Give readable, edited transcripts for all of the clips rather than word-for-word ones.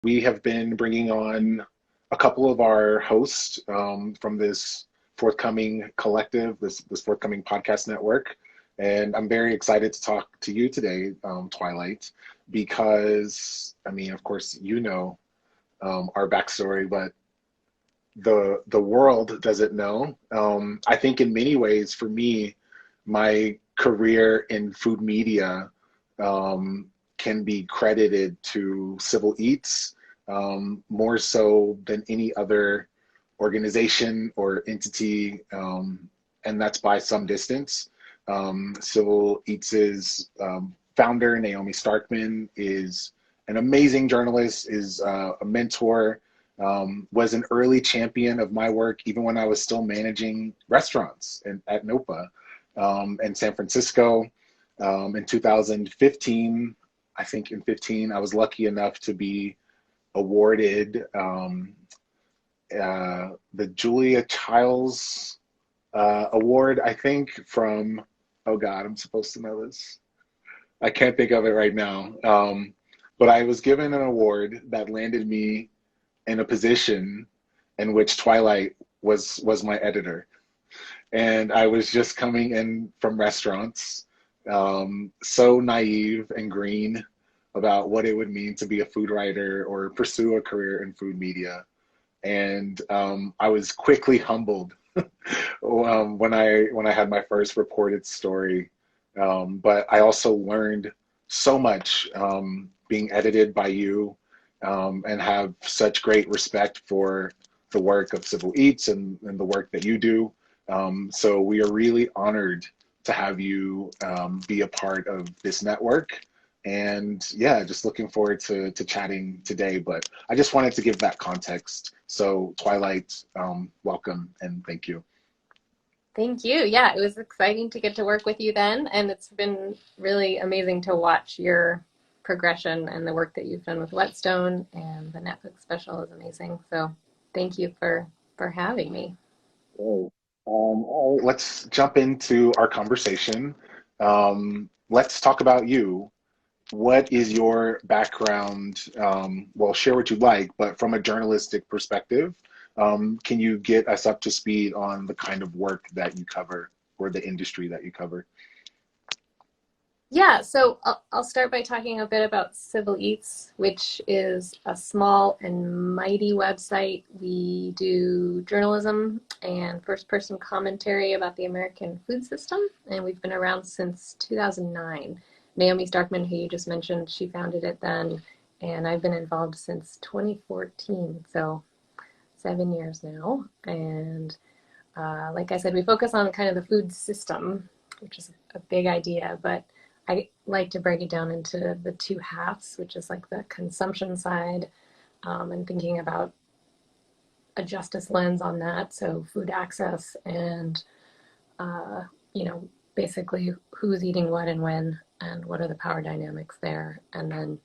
We have been bringing on a couple of our hosts from this forthcoming collective, this forthcoming podcast network. And I'm very excited to talk to you today, Twilight, because, I mean, of course, our backstory, but the world doesn't know. I think in many ways, for me, my career in food media can be credited to Civil Eats more so than any other organization or entity, and that's by some distance. Civil Eats's founder, Naomi Starkman, is an amazing journalist, is a mentor, was an early champion of my work, even when I was still managing restaurants at NOPA in San Francisco. In 2015, I think in 15, I was lucky enough to be awarded the Julia Childs Award, I think, from, oh God, I'm supposed to know this. I can't think of it right now. But I was given an award that landed me in a position in which Twilight was my editor. And I was just coming in from restaurants, so naive and green about what it would mean to be a food writer or pursue a career in food media. And I was quickly humbled when I had my first reported story. But I also learned so much being edited by you, and have such great respect for the work of Civil Eats and the work that you do. So we are really honored to have you be a part of this network. And yeah, just looking forward to chatting today. But I just wanted to give that context. So Twilight, welcome and thank you. Thank you. Yeah, it was exciting to get to work with you then, and it's been really amazing to watch your progression and the work that you've done with Whetstone, and the Netflix special is amazing. So thank you for having me. Let's jump into our conversation. Let's talk about you. What is your background? Well, share what you like, but from a journalistic perspective, can you get us up to speed on the kind of work that you cover or the industry that you cover? Yeah, so I'll start by talking a bit about Civil Eats, which is a small and mighty website. We do journalism and first-person commentary about the American food system, and we've been around since 2009. Naomi Starkman, who you just mentioned, she founded it then, and I've been involved since 2014, so 7 years now. And like I said, we focus on kind of the food system, which is a big idea, but I like to break it down into the two halves, which is like the consumption side, and thinking about a justice lens on that. So food access and, basically who's eating what and when, and what are the power dynamics there. And then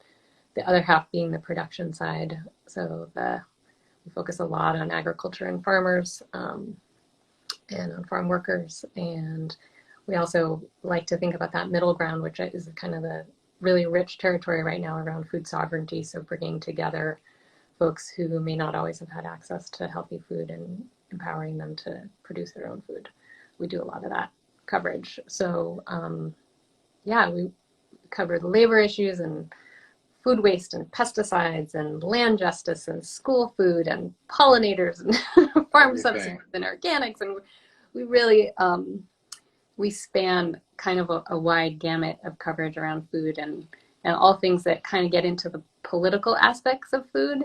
the other half being the production side. So we focus a lot on agriculture and farmers, and on farm workers. And we also like to think about that middle ground, which is kind of the really rich territory right now around food sovereignty. So bringing together folks who may not always have had access to healthy food and empowering them to produce their own food. We do a lot of that coverage. So we cover the labor issues and food waste and pesticides and land justice and school food and pollinators and farm subsidies and organics. And we really, we span kind of a wide gamut of coverage around food and all things that kind of get into the political aspects of food,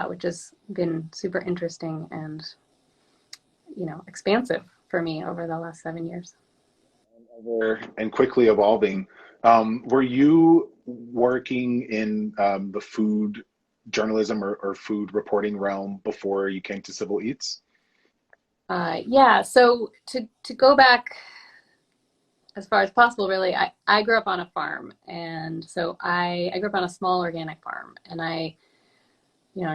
which has been super interesting and, expansive for me over the last 7 years. And quickly evolving. Were you working in the food journalism or food reporting realm before you came to Civil Eats? Yeah, so to go back as far as possible, really, I grew up on a farm. And so I grew up on a small organic farm. And I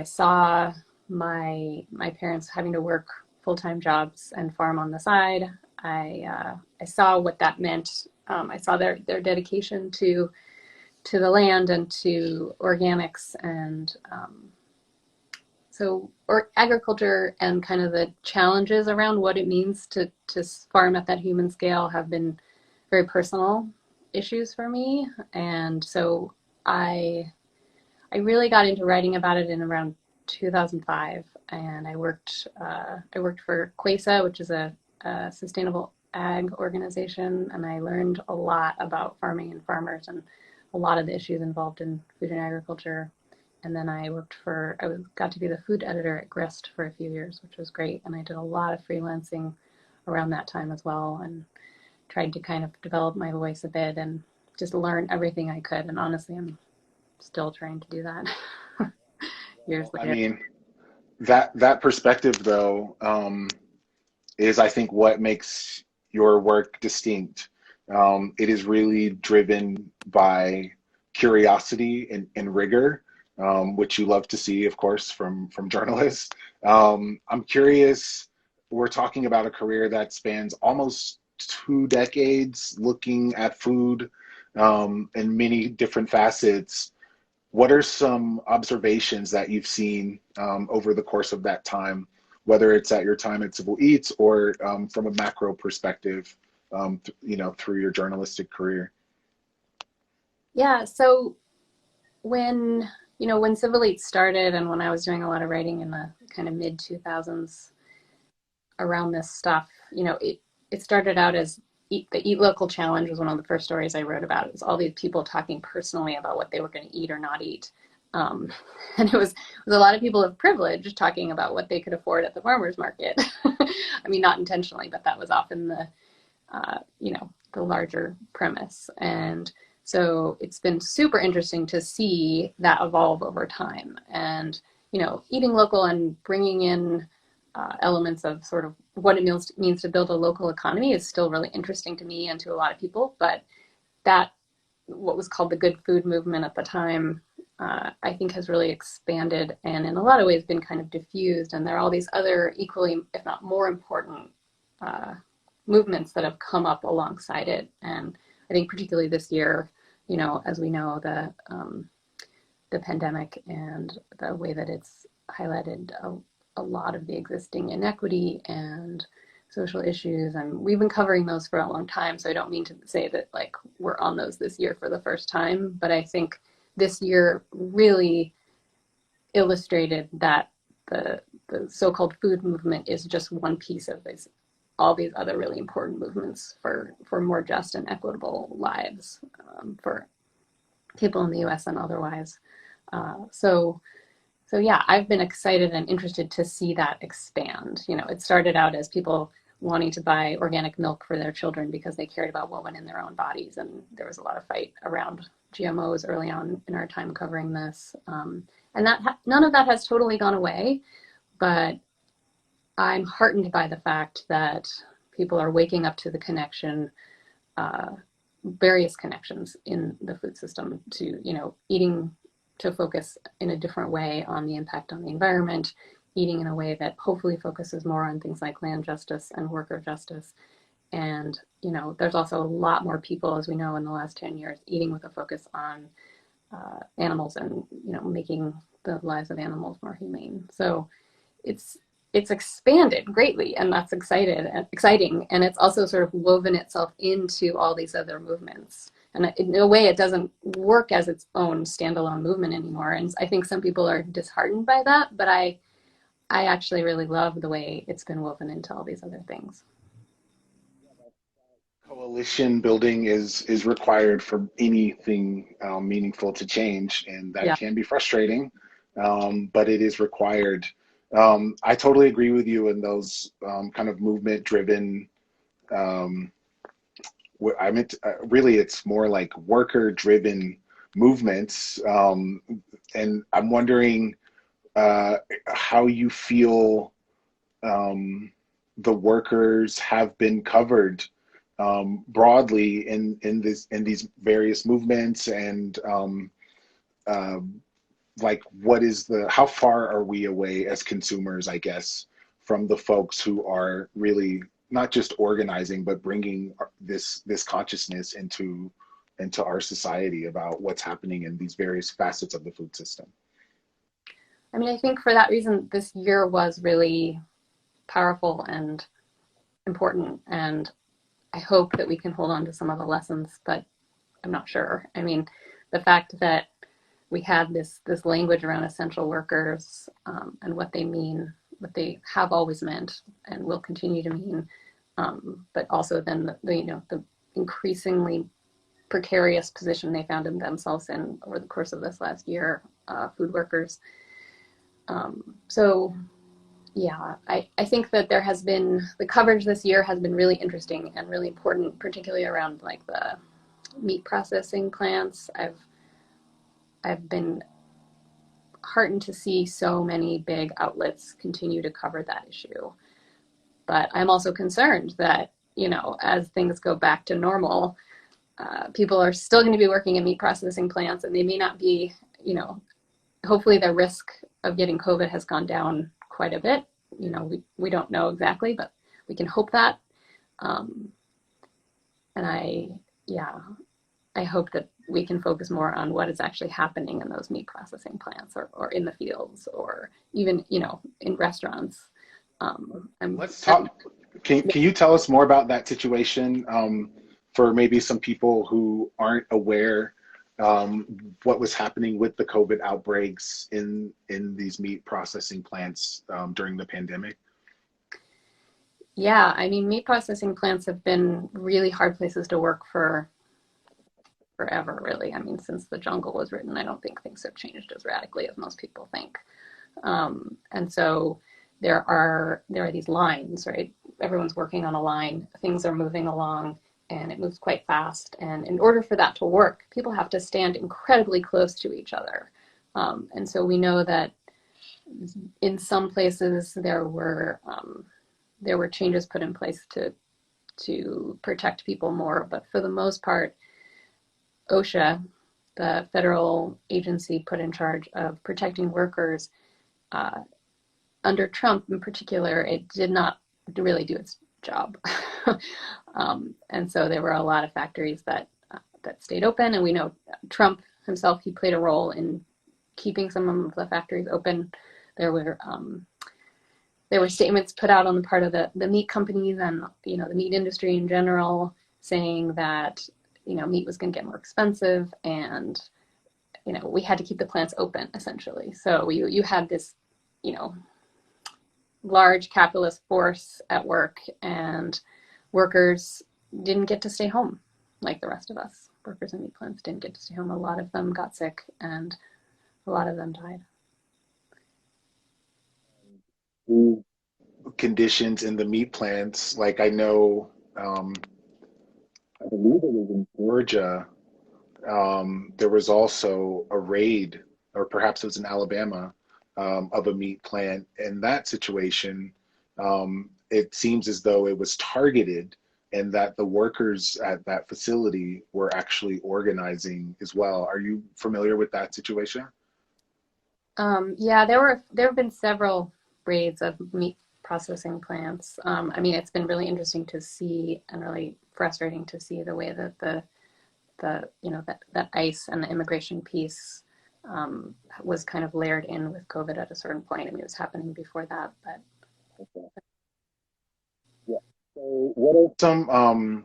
saw my parents having to work full-time jobs and farm on the side. I saw what that meant. I saw their dedication to to the land and to organics and or agriculture and kind of the challenges around what it means to farm at that human scale have been very personal issues for me. And so I really got into writing about it in around 2005, and I worked for Quesa, which is a sustainable ag organization, and I learned a lot about farming and farmers and a lot of the issues involved in food and agriculture. And then got to be the food editor at Grist for a few years, which was great. And I did a lot of freelancing around that time as well, and tried to kind of develop my voice a bit and just learn everything I could. And honestly, I'm still trying to do that years Well, I later. mean, that perspective though, is I think what makes your work distinct. It is really driven by curiosity and rigor, which you love to see, of course, from journalists. I'm curious. We're talking about a career that spans almost 2 decades, looking at food in many different facets. What are some observations that you've seen over the course of that time, whether it's at your time at Civil Eats or from a macro perspective, through your journalistic career? Yeah, so when Civil Eats started and when I was doing a lot of writing in the kind of mid 2000s around this stuff, it started out as the Eat Local Challenge was one of the first stories I wrote about. It was all these people talking personally about what they were going to eat or not eat. Um, and it was a lot of people of privilege talking about what they could afford at the farmer's market. I mean, not intentionally, but that was often the larger premise. And so it's been super interesting to see that evolve over time. And, eating local and bringing in elements of sort of what it means to build a local economy is still really interesting to me and to a lot of people. But that, what was called the good food movement at the time, I think has really expanded and in a lot of ways been kind of diffused. And there are all these other equally, if not more important uh, movements that have come up alongside it. And I think particularly this year, as we know, the pandemic and the way that it's highlighted a lot of the existing inequity and social issues, and we've been covering those for a long time, so I don't mean to say that like we're on those this year for the first time, but I think this year really illustrated that the so-called food movement is just one piece of all these other really important movements for more just and equitable lives for people in the US and otherwise. So yeah, I've been excited and interested to see that expand. It started out as people wanting to buy organic milk for their children because they cared about what went in their own bodies, and there was a lot of fight around GMOs early on in our time covering this. And none of that has totally gone away, but I'm heartened by the fact that people are waking up to the connection, uh, various connections in the food system to, eating to focus in a different way on the impact on the environment, eating in a way that hopefully focuses more on things like land justice and worker justice. And, there's also a lot more people, as we know, in the last 10 years, eating with a focus on animals and, making the lives of animals more humane. So it's it's expanded greatly, and that's exciting, and it's also sort of woven itself into all these other movements. And in a way, it doesn't work as its own standalone movement anymore. And I think some people are disheartened by that, but I actually really love the way it's been woven into all these other things. Coalition building is required for anything meaningful to change, and that Yeah. can be frustrating, but it is required. I totally agree with you in those kind of movement-driven. Um, I meant really, it's more like worker-driven movements, and I'm wondering uh, how you feel the workers have been covered broadly in these various movements, and uh, like what is the how far are we away as consumers, I guess, from the folks who are really not just organizing but bringing this consciousness and to our society about what's happening in these various facets of the food system. I mean, I think for that reason, this year was really powerful and important, and I hope that we can hold on to some of the lessons, but I'm not sure. I mean, the fact that we had this language around essential workers, and what they mean, what they have always meant, and will continue to mean, but also then the increasingly precarious position they found themselves in over the course of this last year, food workers. So yeah, I think that there has been, the coverage this year has been really interesting and really important, particularly around like the meat processing plants. I've been heartened to see so many big outlets continue to cover that issue. But I'm also concerned that, as things go back to normal, people are still going to be working in meat processing plants, and they may not be, hopefully the risk of getting COVID has gone down quite a bit. We don't know exactly, but we can hope that. And I hope that we can focus more on what is actually happening in those meat processing plants, or in the fields, or even, in restaurants. Let's talk. Can you tell us more about that situation, for maybe some people who aren't aware, what was happening with the COVID outbreaks in these meat processing plants during the pandemic? Yeah, I mean, meat processing plants have been really hard places to work for forever, really. I mean, since The Jungle was written, I don't think things have changed as radically as most people think. And so there are these lines, right? Everyone's working on a line, things are moving along, and it moves quite fast. And in order for that to work, people have to stand incredibly close to each other. And so we know that in some places there were changes put in place to protect people more, but for the most part, OSHA, the federal agency put in charge of protecting workers, under Trump in particular, it did not really do its job. And so there were a lot of factories that stayed open, and we know Trump himself, he played a role in keeping some of the factories open. There were statements put out on the part of the meat companies and the meat industry in general, saying that meat was going to get more expensive, and we had to keep the plants open, essentially. So you had this large capitalist force at work, and workers didn't get to stay home like the rest of us. Workers in meat plants didn't get to stay home. A lot of them got sick, and a lot of them died. Conditions in the meat plants, like I know, I believe it was in Georgia. There was also a raid, or perhaps it was in Alabama, of a meat plant. In that situation, it seems as though it was targeted, and that the workers at that facility were actually organizing as well. Are you familiar with that situation? Yeah, there have been several raids of meat processing plants. I mean, it's been really interesting to see, and really frustrating to see the way that that ICE and the immigration piece was kind of layered in with COVID at a certain point. I mean, it was happening before that, but. Yeah. So what are some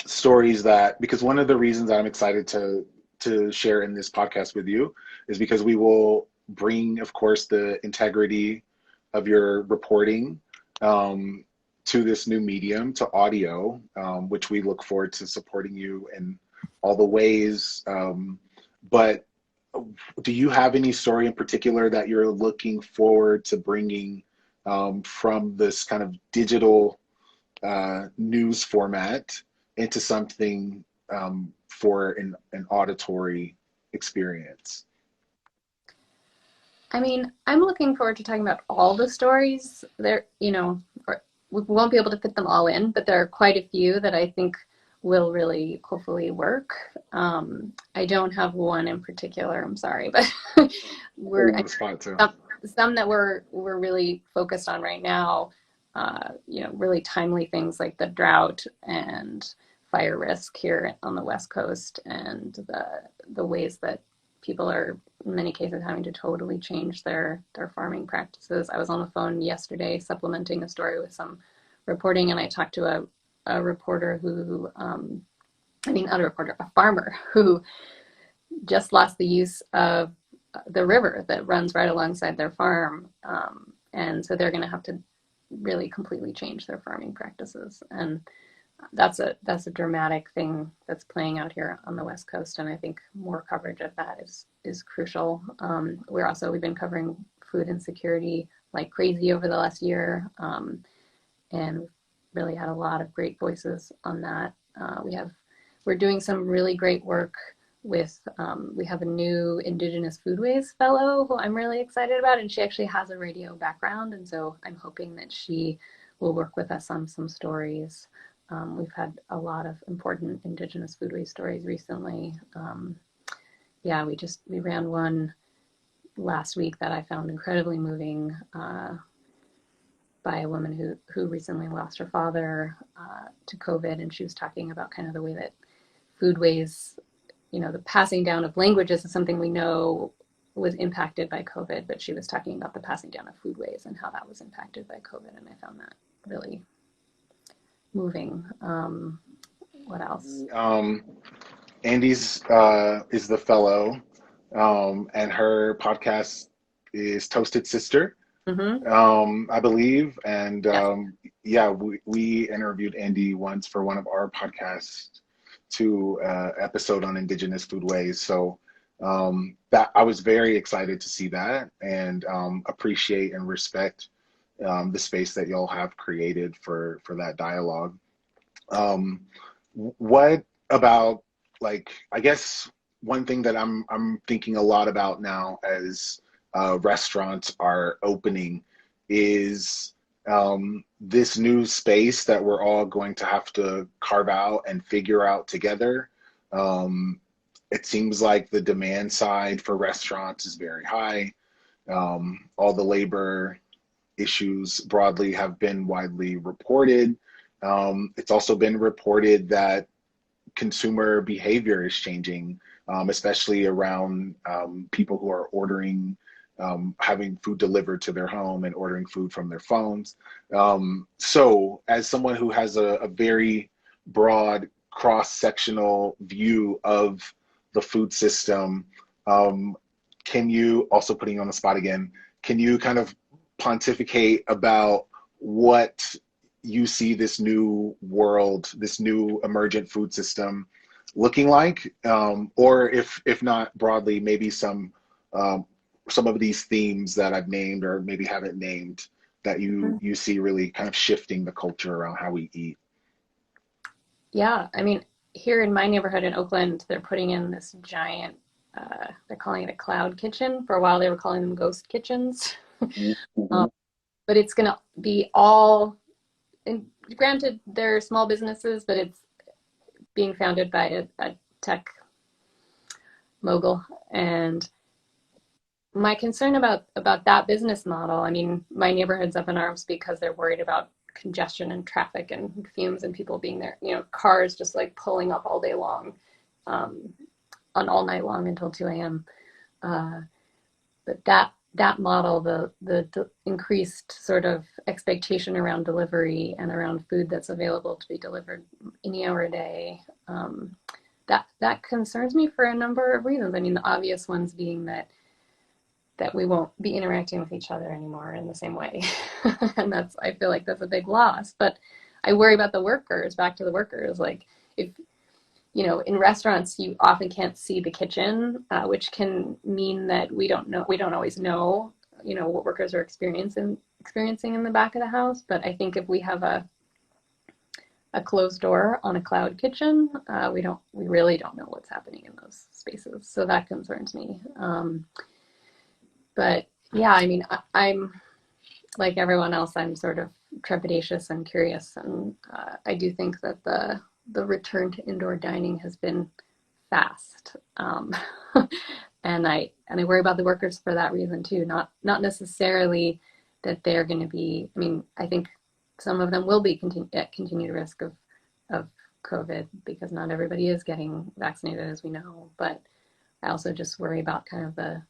stories that, because one of the reasons I'm excited to share in this podcast with you is because we will bring, of course, the integrity of your reporting to this new medium, to audio, which we look forward to supporting you in all the ways. But do you have any story in particular that you're looking forward to bringing from this kind of digital news format into something for an auditory experience? I mean, I'm looking forward to talking about all the stories. There, we won't be able to fit them all in, but there are quite a few that I think will really hopefully work. I don't have one in particular, I'm sorry, but some that we're really focused on right now, really timely things like the drought and fire risk here on the West Coast, and the ways that people are in many cases having to totally change their farming practices. I was on the phone yesterday supplementing a story with some reporting, and I talked to a reporter who, not a reporter, a farmer who just lost the use of the river that runs right alongside their farm. And so they're going to have to really completely change their farming practices. And that's a dramatic thing that's playing out here on the West Coast. And I think more coverage of that is crucial. We've been covering food insecurity like crazy over the last year. And really had a lot of great voices on that. We're doing some really great work with, we have a new Indigenous Foodways fellow who I'm really excited about, and she actually has a radio background, and so I'm hoping that she will work with us on some stories. We've had a lot of important Indigenous Foodways stories recently. We ran one last week that I found incredibly moving, by a woman who recently lost her father to COVID, and she was talking about kind of the way that foodways, the passing down of languages is something we know was impacted by COVID, but she was talking about the passing down of foodways and how that was impacted by COVID, and I found that really moving. What else? Andy's is the fellow, and her podcast is Toasted Sister. Mm-hmm. I believe, and yes. we interviewed Andy once for one of our podcasts to episode on Indigenous foodways. So that I was very excited to see that, and appreciate and respect the space that y'all have created for that dialogue. What about, like, I guess one thing that I'm thinking a lot about now as restaurants are opening is this new space that we're all going to have to carve out and figure out together. It seems like the demand side for restaurants is very high. All the labor issues broadly have been widely reported. It's also been reported that consumer behavior is changing, especially around people who are ordering, having food delivered to their home and ordering food from their phones. So as someone who has a very broad cross-sectional view of the food system, can you, also putting you on the spot again, can you kind of pontificate about what you see this new world, this new emergent food system looking like? Or if not broadly, maybe some of these themes that I've named or maybe haven't named that you see really kind of shifting the culture around how we eat. Yeah, here in my neighborhood in Oakland, they're putting in this giant, they're calling it a cloud kitchen. For a while, they were calling them ghost kitchens. Mm-hmm. But it's going to be all, and granted, they're small businesses, but it's being founded by a tech mogul. And my concern about that business model, my neighborhood's up in arms because they're worried about congestion and traffic and fumes and people being there, cars just like pulling up all day long, on all night long until 2 a.m. But that model, the increased sort of expectation around delivery and around food that's available to be delivered any hour a day, that concerns me for a number of reasons. The obvious ones being that we won't be interacting with each other anymore in the same way. And I feel like that's a big loss. But I worry about the workers, back to the workers. Like, if, in restaurants, you often can't see the kitchen, which can mean that we don't always know, what workers are experiencing in the back of the house. But I think if we have a closed door on a cloud kitchen, we really don't know what's happening in those spaces. So that concerns me. But yeah, I'm like everyone else, I'm sort of trepidatious and curious, and I do think that the return to indoor dining has been fast, and I worry about the workers for that reason too. Not necessarily that they're going to be. I think some of them will be at continued risk of COVID because not everybody is getting vaccinated, as we know. But I also just worry about kind of the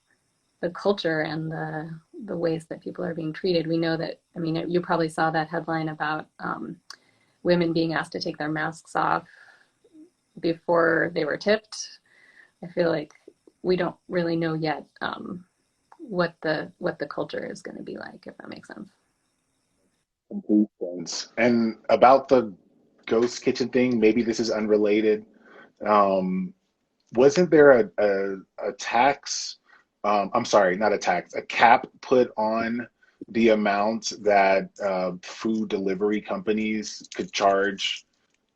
culture and the ways that people are being treated. We know that, I mean, you probably saw that headline about women being asked to take their masks off before they were tipped. I feel like we don't really know yet what the culture is going to be like, if that makes sense. Complete sense. And about the ghost kitchen thing, maybe this is unrelated. Um, wasn't there a tax? I'm sorry, not a tax, a cap put on the amount that food delivery companies could charge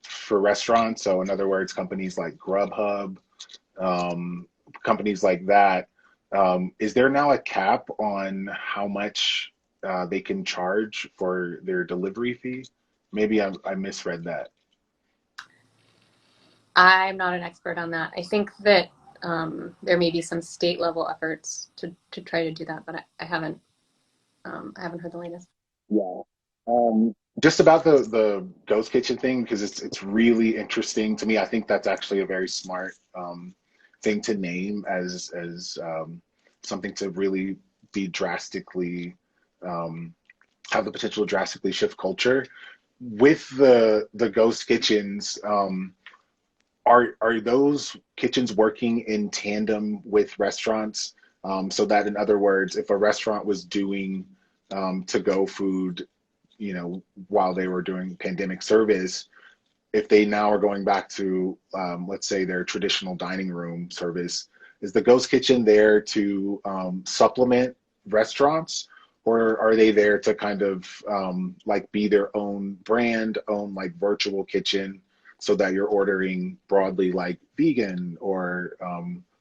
for restaurants? So, in other words, companies like Grubhub, um, companies like that. Is there now a cap on how much they can charge for their delivery fee? Maybe I misread that. I'm not an expert on that. I think that there may be some state level efforts to try to do that, but I haven't heard the latest. Yeah. Just about the ghost kitchen thing, because it's really interesting to me. I think that's actually a very smart thing to name as something to really be drastically have the potential to drastically shift culture. With the ghost kitchens, are those kitchens working in tandem with restaurants? So that, in other words, if a restaurant was doing to go food, while they were doing pandemic service, if they now are going back to, let's say, their traditional dining room service, is the ghost kitchen there to supplement restaurants, or are they there to kind of like be their own brand, own like virtual kitchen, so that you're ordering broadly like vegan or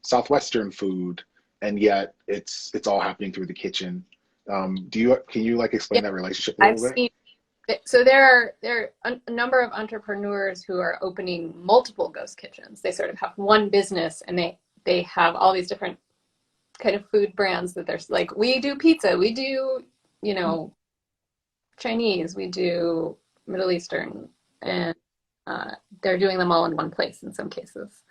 Southwestern food, and yet it's all happening through the kitchen? Can you like explain Yeah, that relationship a I've little bit? seen. So there are a number of entrepreneurs who are opening multiple ghost kitchens. They sort of have one business, and they have all these different kind of food brands that there's like, we do pizza, we do, you know, Chinese, we do Middle Eastern, and they're doing them all in one place in some cases.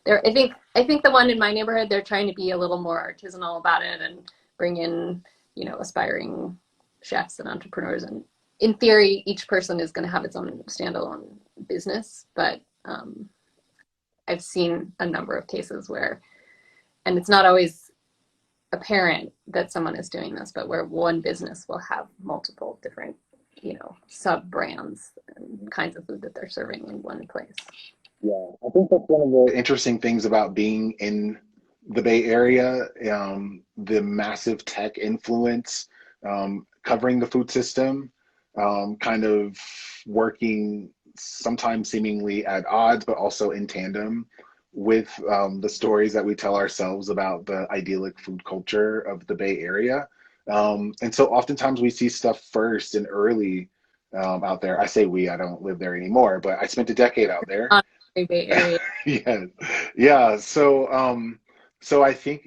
I think the one in my neighborhood, they're trying to be a little more artisanal about it and bring in, aspiring chefs and entrepreneurs. And in theory, each person is going to have its own standalone business, but I've seen a number of cases where, and it's not always apparent that someone is doing this, but where one business will have multiple different, sub brands and kinds of food that they're serving in one place. Yeah, I think that's one of the interesting things about being in the Bay Area, the massive tech influence covering the food system, kind of working sometimes seemingly at odds, but also in tandem with the stories that we tell ourselves about the idyllic food culture of the Bay Area. And so oftentimes we see stuff first and early out there. I say we, I don't live there anymore, but I spent a decade out there. On the Bay Area. Yeah, yeah. So I think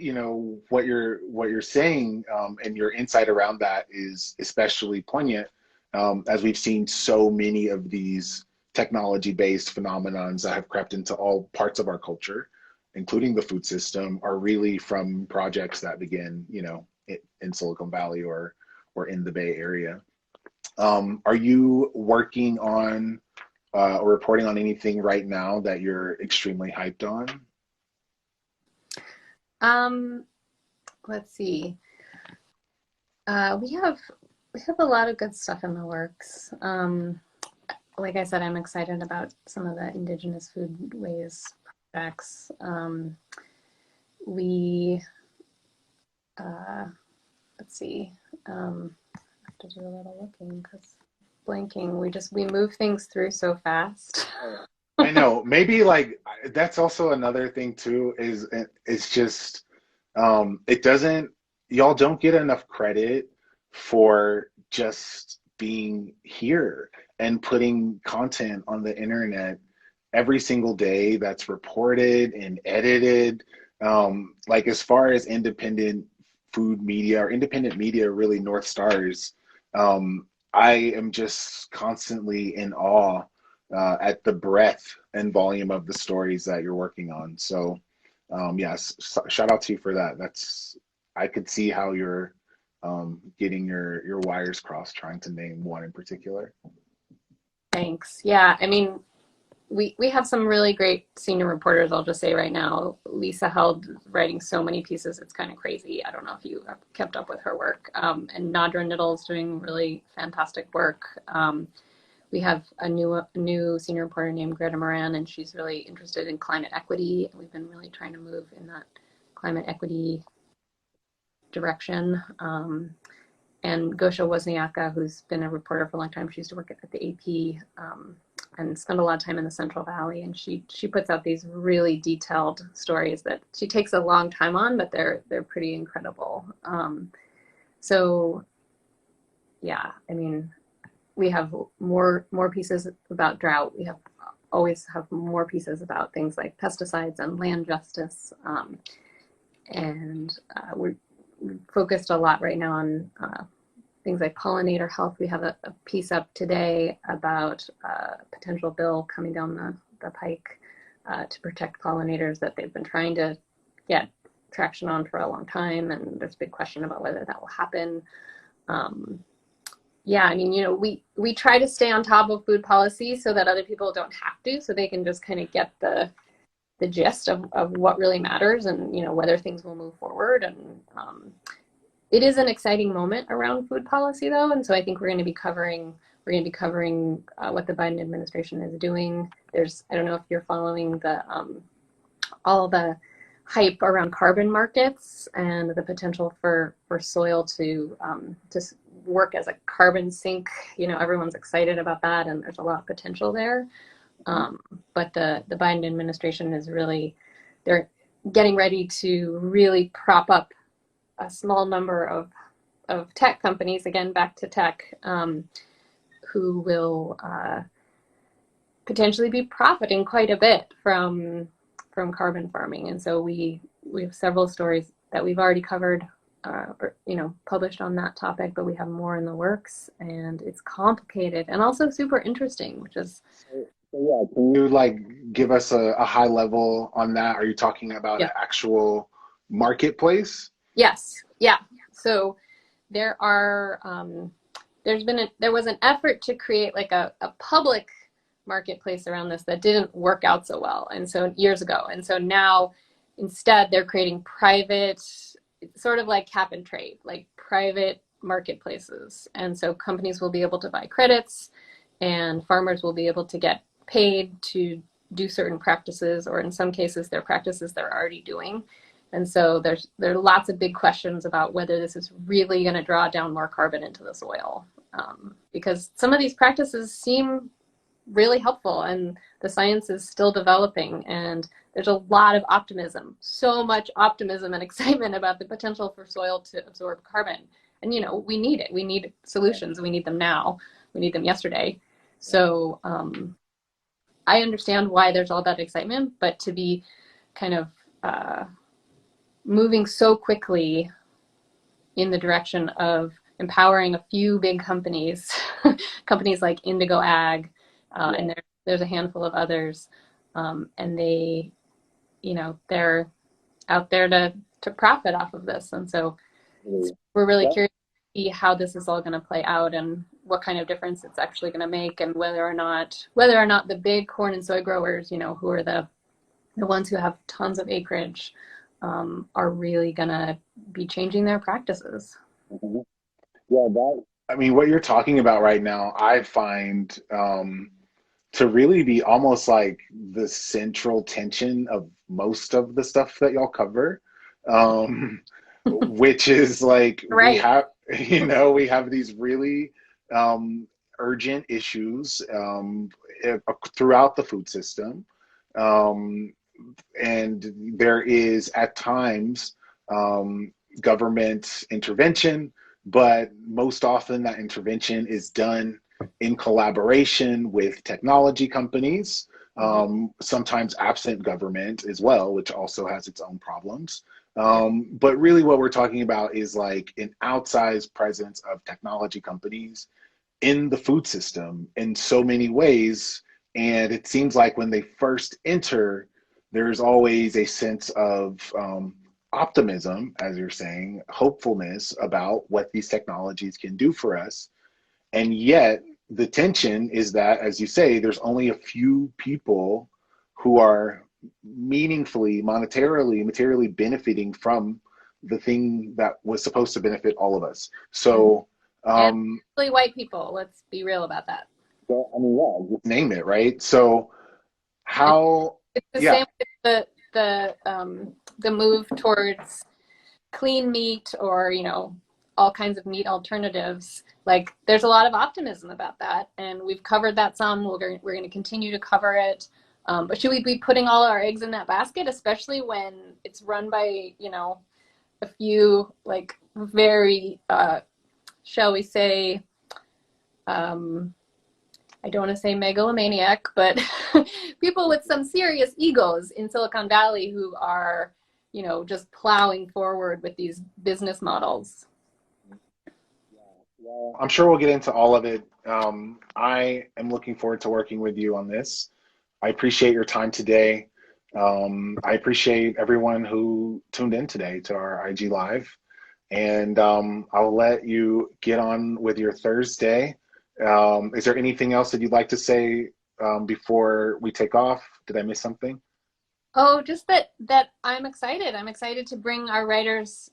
what you're saying, and your insight around that is especially poignant, as we've seen so many of these technology-based phenomenons that have crept into all parts of our culture, including the food system, are really from projects that begin, in Silicon Valley or in the Bay Area. Are you working on or reporting on anything right now that you're extremely hyped on? Um, let's see. We have a lot of good stuff in the works. Like I said, I'm excited about some of the Indigenous foodways projects. We let's see. I have to do a little looking because blanking. We move things through so fast. I know. Maybe like that's also another thing too, is it's just it doesn't y'all don't get enough credit for just being here and putting content on the internet every single day that's reported and edited. Like as far as independent food media or independent media, really North Stars, I am just constantly in awe at the breadth and volume of the stories that you're working on. So, yes, shout out to you for that. That's I could see how you're getting your wires crossed trying to name one in particular. Thanks. Yeah, I mean, we have some really great senior reporters, I'll just say right now. Lisa Held writing so many pieces, it's kind of crazy. I don't know if you have kept up with her work. And Nadra Niddle's doing really fantastic work. We have a new senior reporter named Greta Moran, and she's really interested in climate equity. We've been really trying to move in that climate equity direction. And Gosha Wozniacka, who's been a reporter for a long time, she used to work at the AP and spend a lot of time in the Central Valley. And she puts out these really detailed stories that she takes a long time on, but they're pretty incredible. So yeah, I mean, we have more pieces about drought. We always have more pieces about things like pesticides and land justice. And we're focused a lot right now on things like pollinator health. We have a piece up today about a potential bill coming down the pike to protect pollinators that they've been trying to get traction on for a long time. And there's a big question about whether that will happen. Yeah, I mean, we try to stay on top of food policy so that other people don't have to, so they can just kind of get the gist of what really matters and, whether things will move forward. And it is an exciting moment around food policy, though. And so I think we're going to be covering what the Biden administration is doing. I don't know if you're following all the hype around carbon markets and the potential for soil to work as a carbon sink. Everyone's excited about that, and there's a lot of potential there. But the Biden administration they're getting ready to really prop up a small number of tech companies, again, back to tech, who will potentially be profiting quite a bit from carbon farming. And so we have several stories that we've already covered, published on that topic, but we have more in the works, and it's complicated and also super interesting, which is. So yeah, can you give us a high level on that? Are you talking about an actual marketplace? Yes. Yeah. So there was an effort to create a public marketplace around this that didn't work out so well. And so years ago. And so now instead they're creating private, sort of like cap and trade, like private marketplaces. And so companies will be able to buy credits and farmers will be able to get paid to do certain practices, or in some cases, they're practices they're already doing. And so there are lots of big questions about whether this is really going to draw down more carbon into the soil, because some of these practices seem really helpful, and the science is still developing, and there's a lot of optimism, so much optimism and excitement about the potential for soil to absorb carbon. And we need it. We need solutions. We need them now. We need them yesterday. So I understand why there's all that excitement, but to be kind of moving so quickly in the direction of empowering a few big companies, companies like Indigo Ag, and there's a handful of others, and they're out there to profit off of this. And so we're really curious to see how this is all going to play out and what kind of difference it's actually going to make, and whether or not the big corn and soy growers, who are the ones who have tons of acreage, are really going to be changing their practices. Mm-hmm. Yeah, what you're talking about right now, I find to really be almost like the central tension of most of the stuff that y'all cover, which is right. we have these really urgent issues throughout the food system. And there is at times government intervention, but most often that intervention is done in collaboration with technology companies, sometimes absent government as well, which also has its own problems. But really what we're talking about is an outsized presence of technology companies in the food system in so many ways, And it seems like when they first enter, there's always a sense of optimism, as you're saying, hopefulness about what these technologies can do for us. And yet, the tension is that, as you say, there's only a few people who are meaningfully, monetarily, materially benefiting from the thing that was supposed to benefit all of us. So, And um, really white people, let's be real about that. well, I mean, yeah, just name it, right? So, It's, how, it's the yeah, same with the move towards clean meat, or all kinds of meat alternatives. Like, there's a lot of optimism about that, and we've covered that some. We're going to continue to cover it. But should we be putting all our eggs in that basket, especially when it's run by a few, like, very shall we say, um, I don't want to say megalomaniac, but people with some serious egos in Silicon Valley who are, just plowing forward with these business models. well, I'm sure we'll get into all of it. I am looking forward to working with you on this. I appreciate your time today. I appreciate everyone who tuned in today to our IG Live. And I'll let you get on with your Thursday. Is there anything else that you'd like to say before we take off? Did I miss something? Oh, just that I'm excited. I'm excited to bring our writers,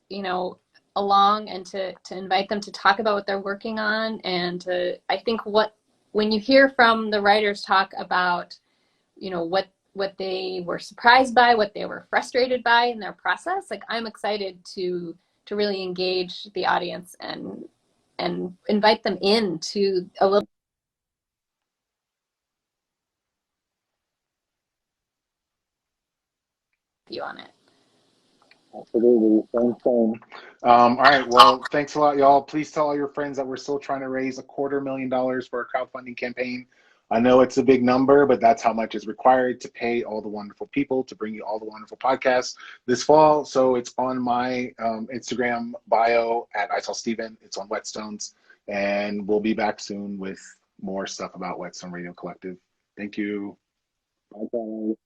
along, and to invite them to talk about what they're working on. And I think when you hear from the writers talk about, what they were surprised by, what they were frustrated by in their process, like, I'm excited to really engage the audience and invite them into a little view on it. Absolutely. Same, same. All right. Well, thanks a lot, y'all. Please tell all your friends that we're still trying to raise $250,000 for our crowdfunding campaign. I know it's a big number, but that's how much is required to pay all the wonderful people to bring you all the wonderful podcasts this fall. So it's on my Instagram bio at ISawSteven. It's on Whetstones. And we'll be back soon with more stuff about Whetstone Radio Collective. Thank you. Bye, guys.